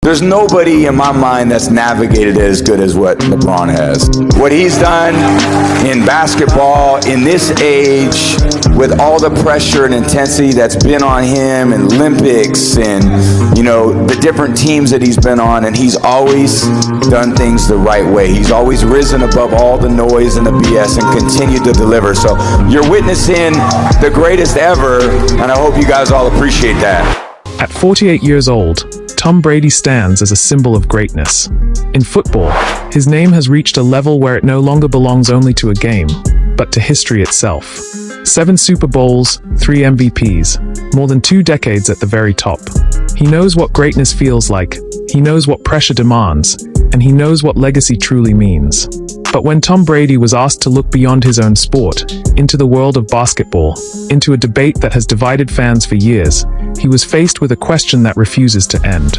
There's nobody in my mind that's navigated it as good as what LeBron has. What he's done in basketball in this age, with all the pressure and intensity that's been on him in Olympics and, the different teams that he's been on, and he's always done things the right way. He's always risen above all the noise and the BS and continued to deliver. So you're witnessing the greatest ever, and I hope you guys all appreciate that. At 48 years old, Tom Brady stands as a symbol of greatness. In football, his name has reached a level where it no longer belongs only to a game, but to history itself. 7 Super Bowls, 3 MVPs, more than 2 decades at the very top. He knows what greatness feels like, he knows what pressure demands, and he knows what legacy truly means. But when Tom Brady was asked to look beyond his own sport, into the world of basketball, into a debate that has divided fans for years, he was faced with a question that refuses to end.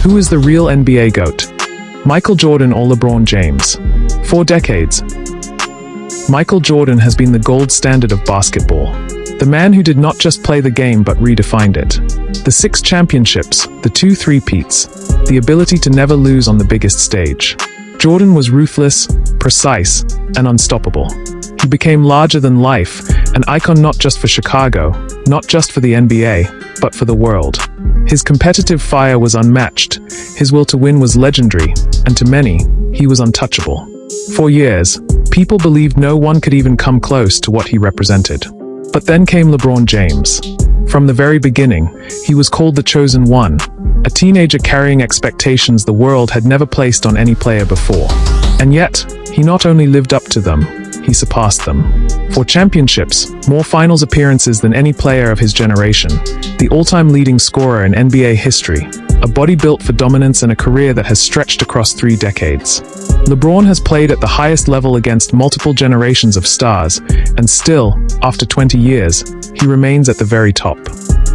Who is the real NBA GOAT? Michael Jordan or LeBron James? For decades, Michael Jordan has been the gold standard of basketball. The man who did not just play the game but redefined it. The 6 championships, the 2 three-peats, the ability to never lose on the biggest stage. Jordan was ruthless, precise, and unstoppable. He became larger than life, an icon not just for Chicago, not just for the NBA, but for the world. His competitive fire was unmatched, his will to win was legendary, and to many, he was untouchable. For years, people believed no one could even come close to what he represented. But then came LeBron James. From the very beginning, he was called the Chosen One, a teenager carrying expectations the world had never placed on any player before. And yet, he not only lived up to them, he surpassed them. For championships, more finals appearances than any player of his generation, the all-time leading scorer in NBA history, a body built for dominance and a career that has stretched across 3 decades. LeBron has played at the highest level against multiple generations of stars, and still, after 20 years, he remains at the very top.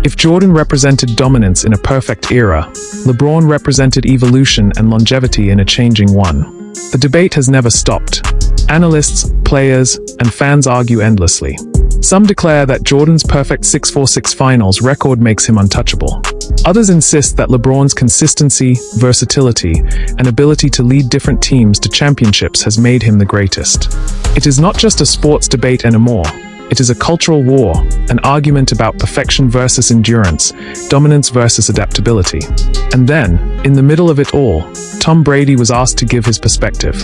If Jordan represented dominance in a perfect era, LeBron represented evolution and longevity in a changing one. The debate has never stopped. Analysts, players, and fans argue endlessly. Some declare that Jordan's perfect 6-4-6 finals record makes him untouchable. Others insist that LeBron's consistency, versatility, and ability to lead different teams to championships has made him the greatest. It is not just a sports debate anymore. It is a cultural war, an argument about perfection versus endurance, dominance versus adaptability. And then, in the middle of it all, Tom Brady was asked to give his perspective.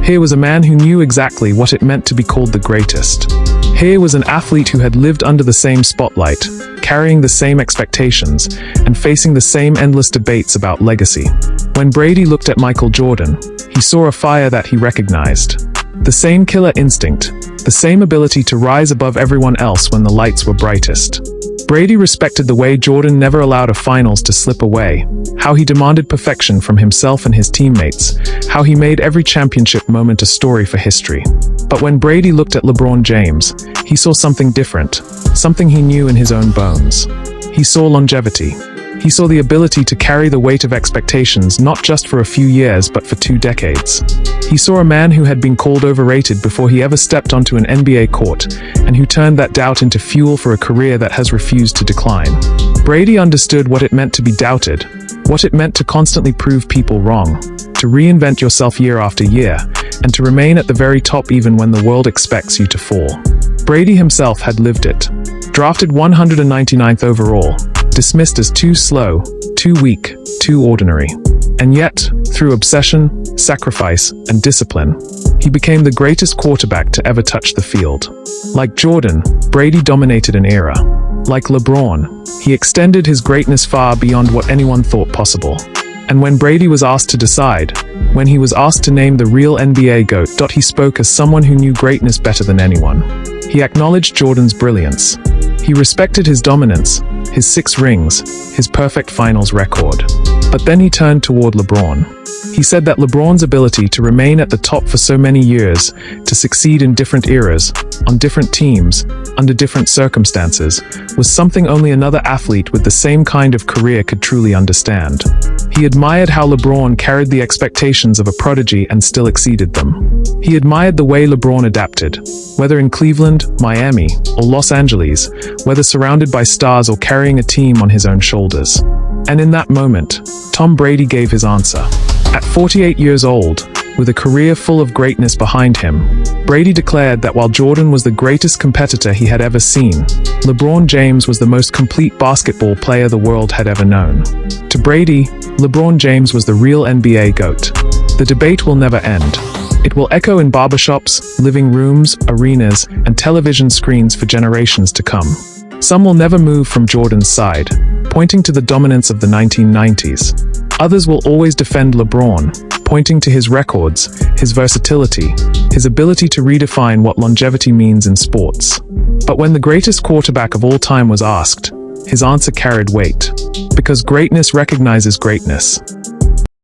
Here was a man who knew exactly what it meant to be called the greatest. Here was an athlete who had lived under the same spotlight, carrying the same expectations, and facing the same endless debates about legacy. When Brady looked at Michael Jordan, he saw a fire that he recognized. The same killer instinct, the same ability to rise above everyone else when the lights were brightest. Brady respected the way Jordan never allowed a finals to slip away, how he demanded perfection from himself and his teammates, how he made every championship moment a story for history. But when Brady looked at LeBron James, he saw something different, something he knew in his own bones. He saw longevity. He saw the ability to carry the weight of expectations not just for a few years but for 2 decades. He saw a man who had been called overrated before he ever stepped onto an NBA court, and who turned that doubt into fuel for a career that has refused to decline. Brady understood what it meant to be doubted, what it meant to constantly prove people wrong, to reinvent yourself year after year, and to remain at the very top even when the world expects you to fall. Brady himself had lived it. Drafted 199th overall, dismissed as too slow, too weak, too ordinary. And yet, through obsession, sacrifice, and discipline, he became the greatest quarterback to ever touch the field. Like Jordan, Brady dominated an era. Like LeBron, he extended his greatness far beyond what anyone thought possible. And when Brady was asked to decide, when he was asked to name the real NBA GOAT, he spoke as someone who knew greatness better than anyone. He acknowledged Jordan's brilliance. He respected his dominance, his 6 rings, his perfect finals record. But then he turned toward LeBron. He said that LeBron's ability to remain at the top for so many years, to succeed in different eras, on different teams, under different circumstances, was something only another athlete with the same kind of career could truly understand. He admired how LeBron carried the expectations of a prodigy and still exceeded them. He admired the way LeBron adapted, whether in Cleveland, Miami, or Los Angeles, whether surrounded by stars or carrying a team on his own shoulders. And in that moment, Tom Brady gave his answer. At 48 years old, with a career full of greatness behind him, Brady declared that while Jordan was the greatest competitor he had ever seen, LeBron James was the most complete basketball player the world had ever known. To Brady, LeBron James was the real NBA GOAT. The debate will never end. It will echo in barbershops, living rooms, arenas, and television screens for generations to come. Some will never move from Jordan's side, pointing to the dominance of the 1990s. Others will always defend LeBron, pointing to his records, his versatility, his ability to redefine what longevity means in sports. But when the greatest quarterback of all time was asked, his answer carried weight. Because greatness recognizes greatness.